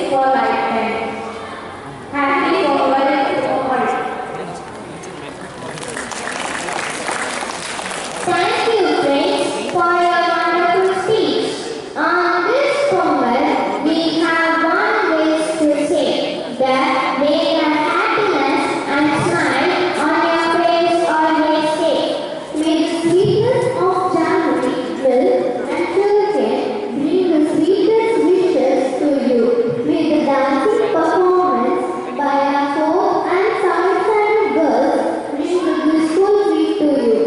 for lifetime. Happy Pongal to all. Thank you, friends, for your wonderful speech. On this Pongal, we have one wish to say that may the happiness and smile on your face always stay. May the sweetness of January, milk and sugarcane bring the sweetest wishes to you. May the dancing performance by our folk and south-side girls bring the blissful treat to you.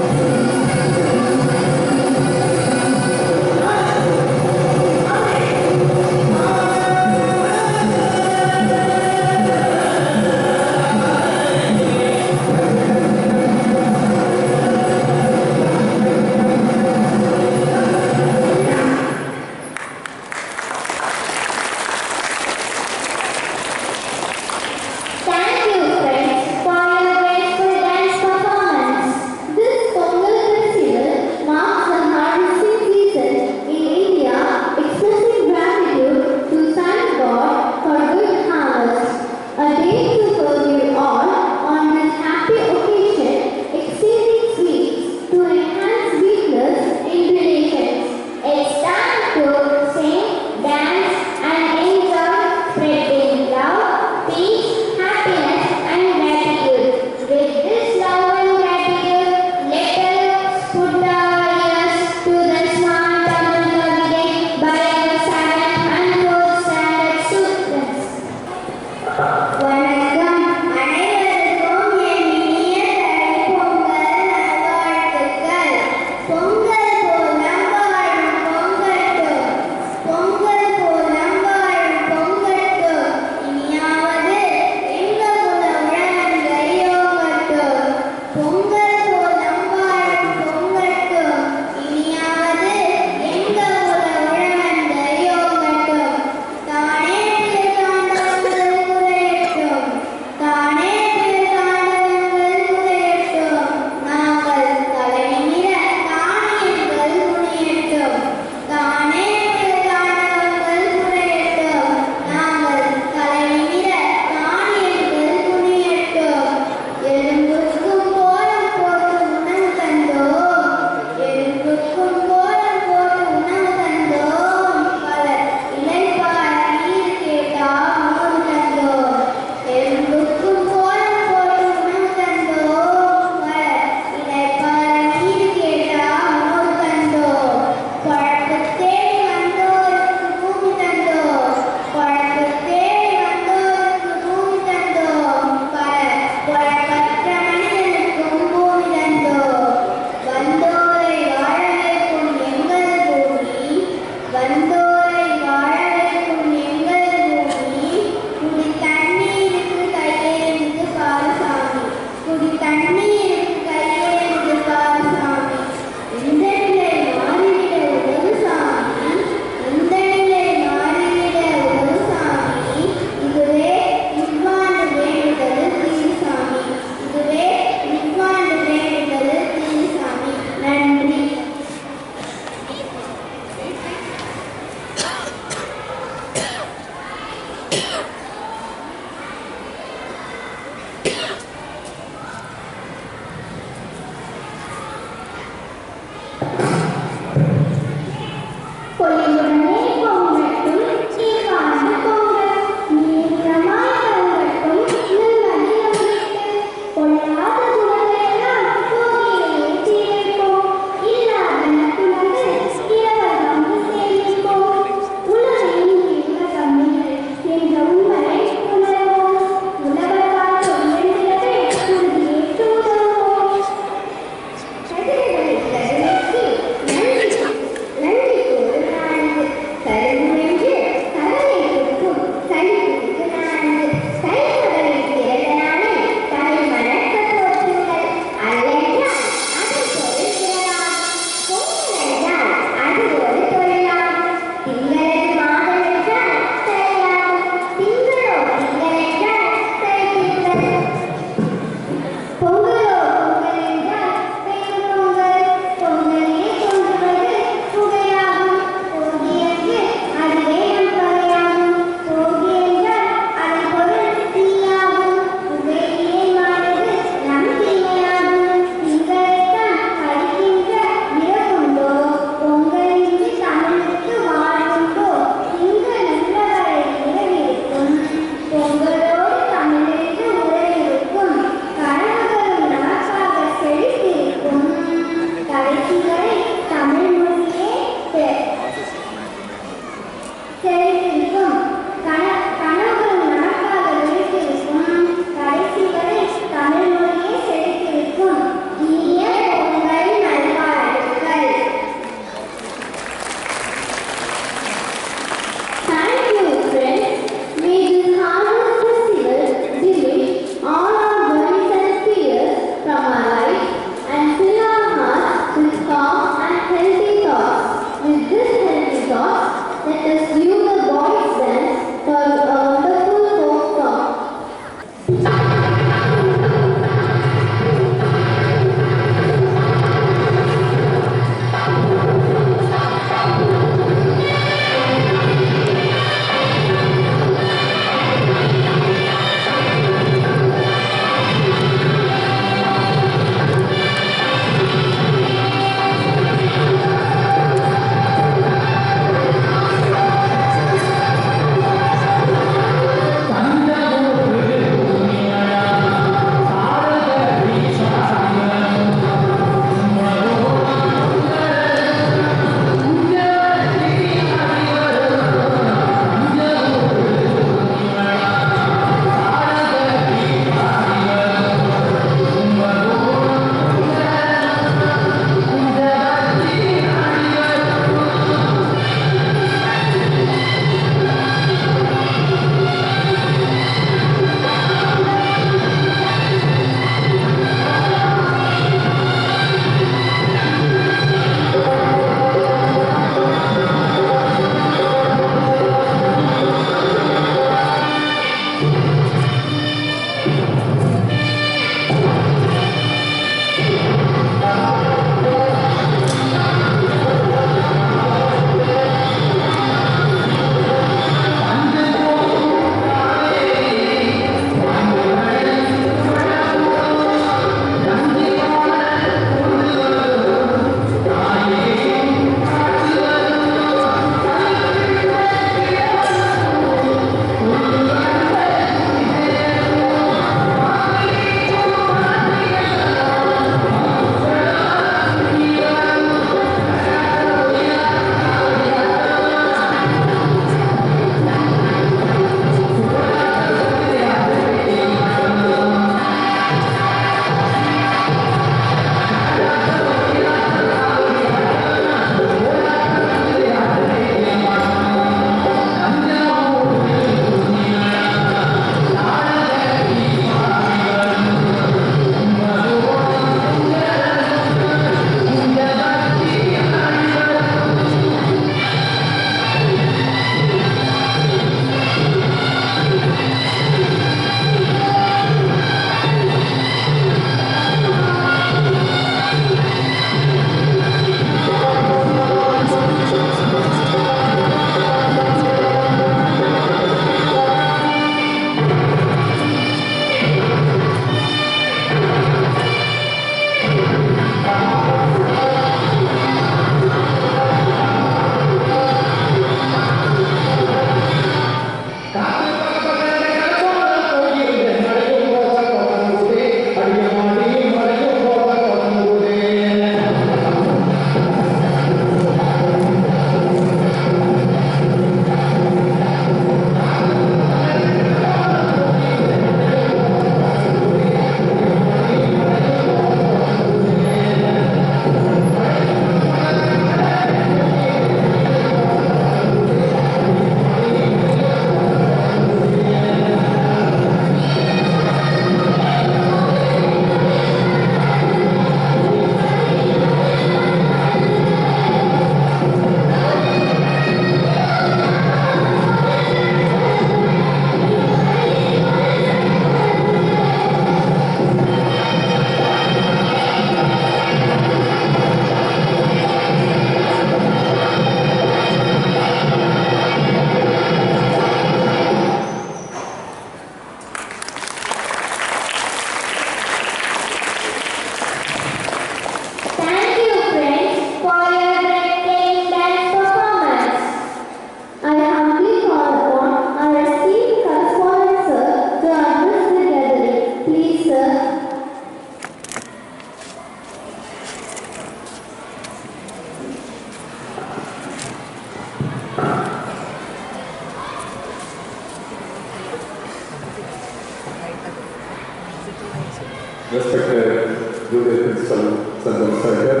respected junior principal Sanjay Sarkar,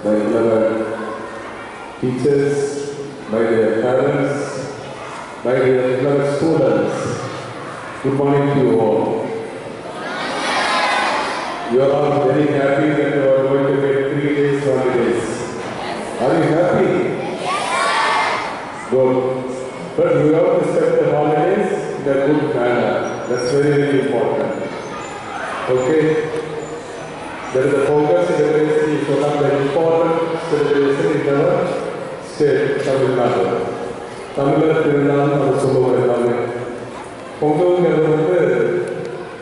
my beloved teachers, my dear parents, my dear beloved students, good morning to you all. You are all very happy that you are going to get 3 days holidays. Are you happy? Yes. Good. But you have to spend the holidays in a good manner. That's very, very important. Okay? There is a focus in the university for some very important celebration in our state, Tamil Nadu. Tamil Tirunal and Sulu.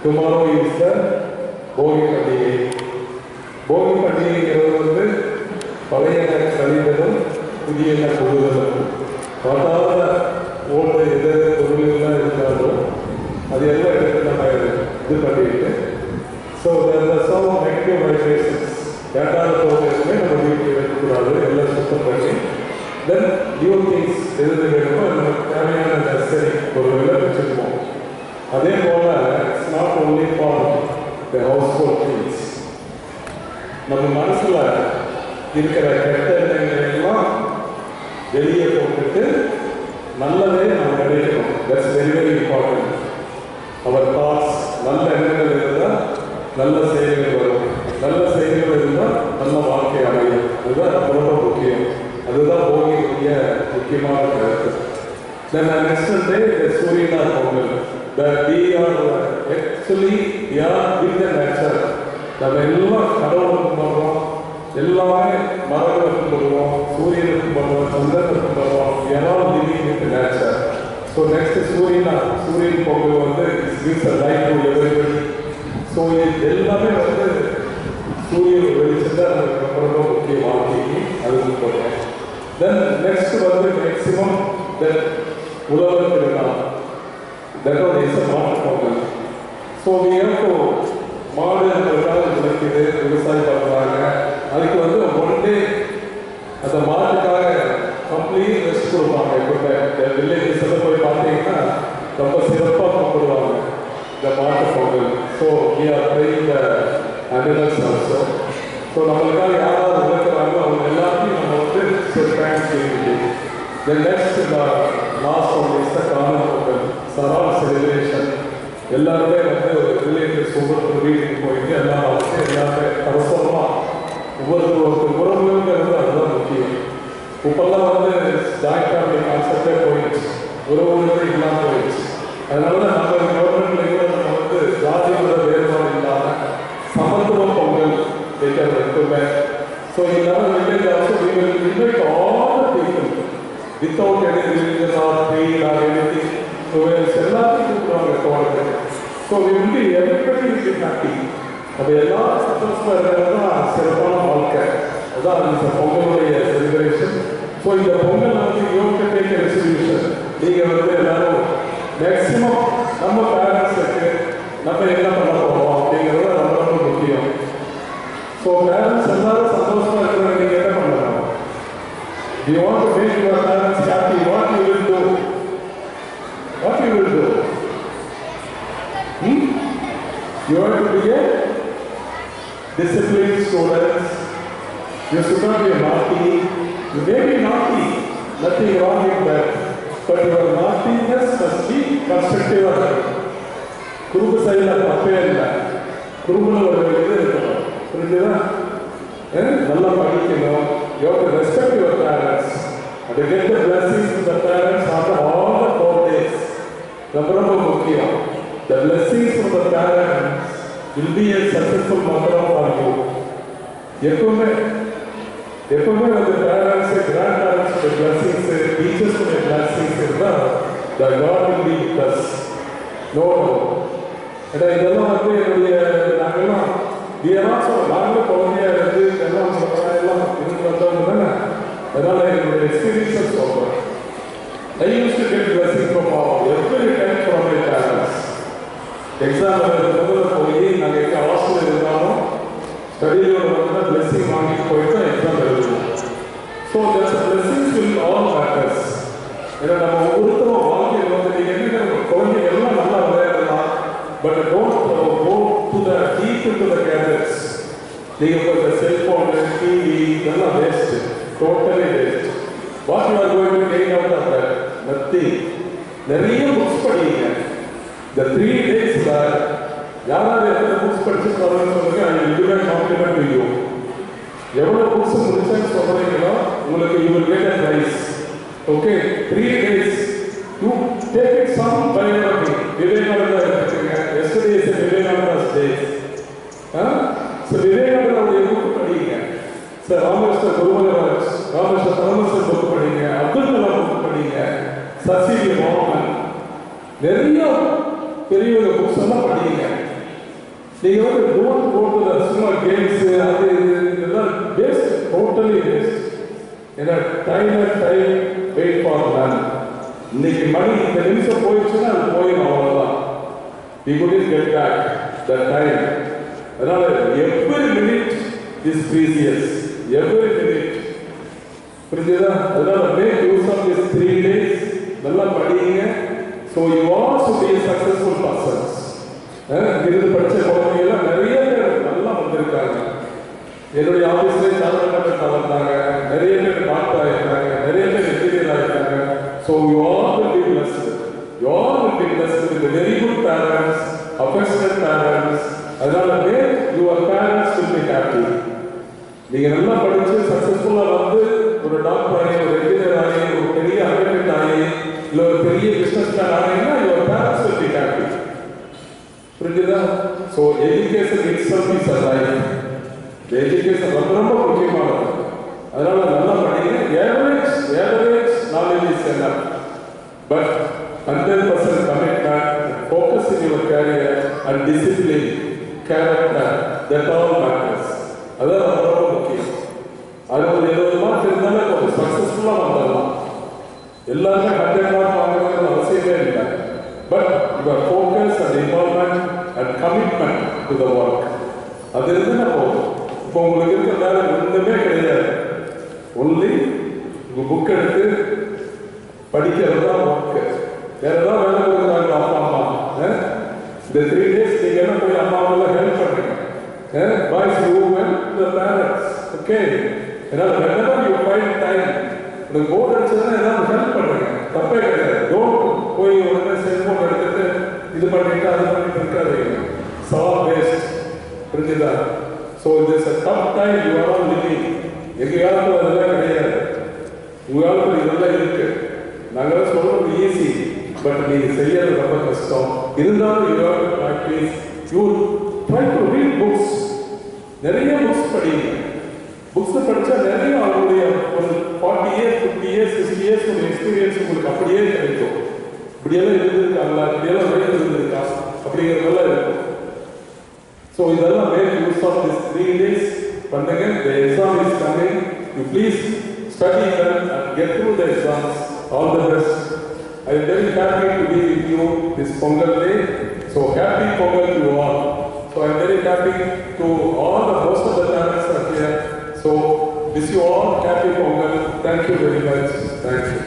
Tomorrow is the Bogi Pandiyai. Bogi Pandiyai பழையன கழிந்ததும் புதியன புகுதலும். பதாத ஓடு எது பொருளெல்லாம் இருந்தாலும் அது எல்லாம் எடுத்து நம்ம இது பண்ணிட்டு ஸோ சம் நெகட்டிவ் வைப்ரேஷன்ஸ் கேட்டாத ப்ரோக்ரஸ்மே நம்ம வீட்டில் வைக்கக்கூடாது, எல்லாம் சுத்தம் பண்ணி தென் நியூ திங்ஸ் எது வேணுமோ நமக்கு தேவையான நெசசரி பொருள்களை வச்சுருப்போம். அதே போல் it's not only for the household things. நம்ம மனசில் இருக்கிற கெட்ட எண்ணங்களை எல்லாம் வெளியே போட்டுட்டு நல்லதே நம்ம கிடைக்கணும். That's very very important. Our thoughts நல்ல எண்ணங்கள் இருந்தால் நல்ல செயல்கள் வரும், நல்ல செயல்கள் இருந்தால் நல்ல வாழ்க்கை அமையும். அதுதான் ரொம்ப முக்கியம். அதுதான் போகிய முக்கியமான கருத்து. Then next day the Surya Pongal, that we are actually we are with the nature. நம்ம எல்லாம் கடவுளுக்கு பண்ணுறோம், எல்லாமே மரங்களுக்கு பண்ணுவோம், சூரியனுக்கு பண்ணுவோம், சந்திரனுக்கு பண்ணுவோம், எல்லாம் living with nature. So next சூரியன் Pongal gives a light to everybody. So இது எல்லாமே சூரியன் வெளிச்சத்தை நமக்கு ரொம்ப முக்கிய வாழ்க்கைக்கு அதுக்கு போடுறோம். தென் நெக்ஸ்ட் மேக்சிமம் தென் உலக திருநாள் தட் இஸ் a மாட்டு Pongal. So we have to மாடு விளைக்குது, விவசாயம் பண்ணுறாங்க. அதுக்கு ஒன் டே அந்த மாட்டுக்காக கம்ப்ளீட் ரெஸ்ட் கொடுப்பாங்க. இப்போ வில்லேஜஸ் எல்லாம் போய் பார்த்தீங்கன்னா ரொம்ப சிறப்பாக கொண்டாடுவாங்க இந்த மாட்டு Pongal. So we are praying the animals also. So நம்மளுக்காக யாராவது விளக்குறாங்களோ அவங்க எல்லாத்தையும் நம்ம தேங்க்ஸ் சொல்லிட்டு the next last one is the காணும் பொங்கல், சரால் செலிப்ரேஷன். எல்லாருமே ஒரு ரிலேட்டிவ்ஸ் ஒவ்வொரு வீட்டுக்கு போயிட்டு எல்லாம் வளர்த்து எல்லாருமே பரஸ்பரமாக ஒவ்வொரு உறவுங்கிறது அதுதான் முக்கியம். இப்போல்லாம் ஜாயிண்ட் ஃபேமிலி கான்செப்டே போயிடுச்சு, உறவுங்கிறது இல்லாமல் போயிடுச்சு. அதனால தான் நம்ம கவர்மெண்ட்லேயும் நம்ம ஜாதியோட வேறுபாடு இல்லாமல் சமத்துவ பொங்கல் வைக்கிறது எப்பவுமே. ஸோ இல்லாமல் village also we will invite all the people without any religion or creed or anything. So எல்லாத்தையும் கூப்பிடுவாங்க தோட்டத்துக்கு. So everybody will be happy. அப்போ எல்லாரும் சந்தோஷமாக இருக்கிறது தான் சிறப்பான வாழ்க்கை. அதான் இந்த பொங்கலுடைய செலிப்ரேஷன். ஸோ இந்த பொங்கல் யோகா டேக் ரெசல்யூஷன். நீங்கள் எல்லாரும் மேக்சிமம் நம்ம பேரண்ட்ஸுக்கு நம்ம என்ன பண்ண போகிறோம் அப்படிங்கிறது ரொம்ப ரொம்ப முக்கியம். ஸோ பேரண்ட்ஸ் எல்லாரும் சந்தோஷமாக இருக்கிறத நீங்கள் என்ன பண்ணலாம்? You want to make your parents happy, what you will do? What you will do? You have to be a disciplined student. You should not be naughty. You may be naughty, nothing wrong with that. But your naughtiness must be constructive. குறும்பு செய்யல தப்பே இல்லை, குறும்புல ஒரு இது இருக்கணும், புரிஞ்சுதா? நல்லா படிக்கணும். You have to respect your parents and get the blessings from the parents after all the 4 days. ரொம்ப முக்கியம். The blessings from the parents will be a successful mother for you. எப்பவுமே parents, grandparents blessings, teachers blessings இருந்தால் the God will be with us. No. ஏன்னா இதெல்லாம் என்னுடைய நாங்கள்லாம் நாங்களும் குழந்தையா இருந்து எல்லாம் இருந்து வந்தவங்க தானே. அதனால என்னுடைய எக்ஸ்பீரியன்ஸஸ் சொல்றேன். I used to get blessings from every time from my parents. Exam போய் நாங்கள் எங்கே ஹாஸ்டல் இருந்தாலும் ஸ்டடியோட பிளெஸிங் வாங்கிட்டு போயிட்டு எக்ஸாம் எழுதுவோம். So that's blessings will all matters. ஏன்னா நம்ம ஒவ்வொருத்தரும் வாழ்க்கையில் நீங்கள் என்ன குழந்தைங்க எல்லாம் நல்லா விளையாடலாம், but don't go to the deep to the நீங்கள் இப்போ இந்த செல்ஃபோனு டிவி இதெல்லாம் waste, totally waste. What you are going to gain out of that? Nothing. நிறைய புக்ஸ் படிங்க. இந்த 3 daysல யாராவது எத்தனை புக்ஸ் படிச்சு சொல்லுங்க, I will give a compliment to you. எவ்வளவு புக்ஸ் முடிச்சேன்னு சொல்றீங்களோ உங்களுக்கு you will get a prize. Okay, 3 days you take it some biography. Vivekananda எடுத்துக்கங்க. Yesterday is a Vivekananda's day. So விவேகானந்தாவுடைய புக் படிங்க. சார் ராமகிருஷ்ண குருமகராஜ், ராமகிருஷ்ண பரமஹம்சர் புக் படிங்க, அப்துல் கலாம் புக் படிங்க, சசிவி மோகன், நிறைய பெரியவங்க புக்ஸ் எல்லாம் படிங்க. நீங்க வந்து டோன்ட் கோ டு தி சும்மா கேம்ஸ் அது இதெல்லாம் வேஸ்ட், டோட்டலி வேஸ்ட். ஏன்னா டைம் வெயிட் ஃபார் நன். இன்னைக்கு மணி இந்த நிமிஷம் போயிடுச்சுன்னா அது போயிடும், அவ்வளோதான். We couldn't get back that time. அதனால every minute is precious, every minute. புரிஞ்சுதா? அதனால make use of these 3 days. நல்லா படிங்க. So you also be a successful persons. இது படிச்ச குழந்தைங்கெல்லாம் நிறைய பேர் நல்லா வந்திருக்காங்க. என்னுடைய ஆஃபீஸ்லேயே சாதனை வந்தாங்க, நிறைய பேர் டாக்டர் ஆகிருக்காங்க, நிறைய பேர் என்ஜினியர் ஆகிருக்காங்க. So you all will be blessed. You all will be blessed with very good parents, affectionate parents. அதனால your parents will be happy. நீங்கள் நல்லா படித்து சக்ஸஸ்ஃபுல்லாக வந்து ஒரு டாக்டர் ஆகி, ஒரு என்ஜினியர் ஆகி, ஒரு பெரிய அட்வொகேட் ஆகி, இல்லை ஒரு பெரிய பிஸ்னஸ் மேன் ஆகிங்கன்னா your parents will be happy. புரிஞ்சுதா? So education itself is a life. Education ரொம்ப ரொம்ப முக்கியமானது. அதனால நல்லா படிங்க. Average knowledge is enough. But 100% commitment, focus in your career and discipline, character, that all matters. அதான் ரொம்ப ரொம்ப முக்கியம். 60-70 மார்க் இருந்தாலே கொஞ்சம் சக்ஸஸ்ஃபுல்லாக வந்துடலாம். எல்லாருமே 100 மார்க் வாங்கணும்னு அவசியமே இல்லை. But your focus and involvement and commitment to the work, அது இருந்தால் போதும். இப்போ உங்களுக்கு இருக்கிறதால ஒன்றுமே கிடையாது. ஒன்லி உங்கள் புக் எடுத்து படிக்கிறது தான் ஒர்க்கு. வேற ஏதாவது வேலை கொடுக்குறாங்க அப்பா அம்மா. இந்த 3 days நீங்கள் என்ன போய் அம்மா அம்மாவெல்லாம் ஹெல்ப் பண்ணுங்க. Boys women the parents. Okay, ஏன்னா whenever you find time, உங்களுக்கு போர்டு அடிச்சதுன்னா ஏதாவது ஹெல்ப் பண்ணுங்க, தப்பே கிடையாது. டோன்ட் போய் உடனே செல்ஃபோன் எடுத்துட்டு இது பண்ணிட்டு அது பண்ணிட்டு இருக்காதீங்க. சால் வேஸ்ட். புரிஞ்சுதா? So this a tough time you are all living. எங்கள் காலத்தில் அதெல்லாம் கிடையாது, உங்கள் காலத்தில் இதெல்லாம் இருக்கு. நாங்கள் சொல்றது ஈஸி, பட் நீங்கள் செய்யறது ரொம்ப கஷ்டம். இருந்தாலும் you have to practice. You try to read books. நிறைய புக்ஸ் படிங்க. புக்ஸ் படித்தா நிறைய அவங்களுடைய ஒரு 40 years, 50 years, 60 years ஒரு எக்ஸ்பீரியன்ஸ் உங்களுக்கு அப்படியே கிடைக்கும். இப்படியெல்லாம் இருந்திருக்காங்களா, இப்படியெல்லாம் வயது இருந்திருக்கா அப்படிங்கிறதெல்லாம் இருக்கும். ஸோ இதெல்லாம் make use of this 3 days பண்ணுங்க. The exam is coming. You please study well and get through the exams. All the best. I am very happy to be with you this Pongal day. So happy Pongal to you all. So I am very happy to all the most of the parents are here. So wish you all happy Pongal. Thank you very much. Thank you.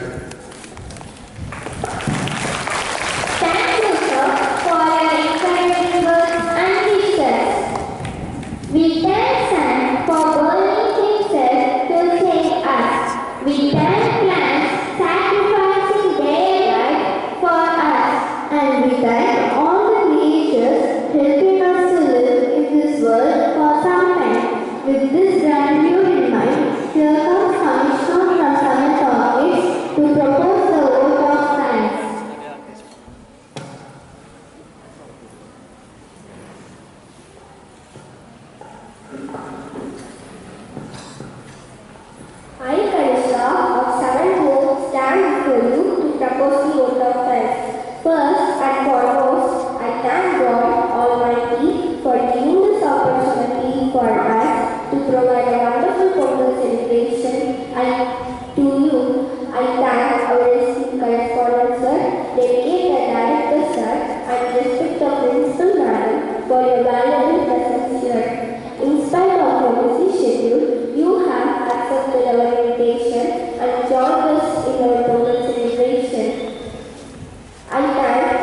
Thank you, sir, for your encouraging words and wishes. We thank Sun for burning himself to save us. We thank plants sacrificing their life for us. And we thank all the creatures helping us to live in this world for some time. With this gratitude in mind, here comes Commissioner from Summit Office to propose the vote of thanks. I, Kanisha of 7 wards, stand before you to propose the vote of thanks. First and foremost, I thank God Almighty for giving this opportunity for us to provide a wonderful Pongal celebration, and to you, I thank our esteemed correspondent sir, dedicated director sir, and respected principal madam for your valuable presence here. In spite of your busy schedule, you have accepted our invitation and joined us in our Pongal celebration. I thank